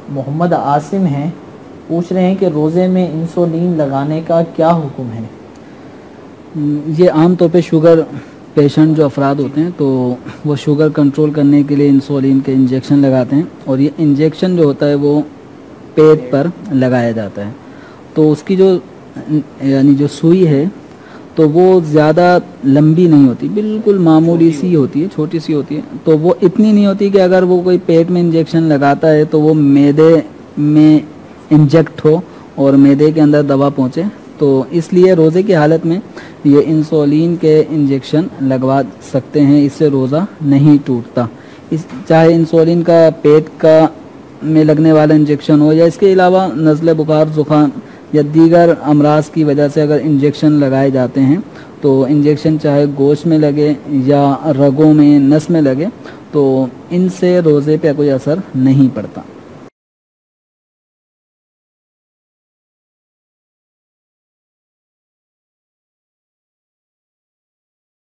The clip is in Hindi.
मोहम्मद आसिम हैं, पूछ रहे हैं कि रोज़े में इंसुलिन लगाने का क्या हुक्म है। ये आम तौर पे शुगर पेशेंट जो अफराद होते हैं तो वो शुगर कंट्रोल करने के लिए इंसुलिन के इंजेक्शन लगाते हैं, और ये इंजेक्शन जो होता है वो पेट पर लगाया जाता है। तो उसकी जो यानी जो सुई है तो वो ज़्यादा लंबी नहीं होती, बिल्कुल मामूली सी होती है, छोटी सी होती है। तो वो इतनी नहीं होती कि अगर वो कोई पेट में इंजेक्शन लगाता है तो वो मैदे में इंजेक्ट हो और मैदे के अंदर दवा पहुँचे। तो इसलिए रोज़े की हालत में ये इंसुलिन के इंजेक्शन लगवा सकते हैं, इससे रोज़ा नहीं टूटता। चाहे इंसुलिन का पेट का में लगने वाला इंजेक्शन हो या इसके अलावा नज़ले बुखार ज़ुकाम या दीगर अमराज की वजह से अगर इंजेक्शन लगाए जाते हैं तो इंजेक्शन चाहे गोश्त में लगे या रगों में, नस में लगे, तो इनसे रोज़े पे कोई असर नहीं पड़ता।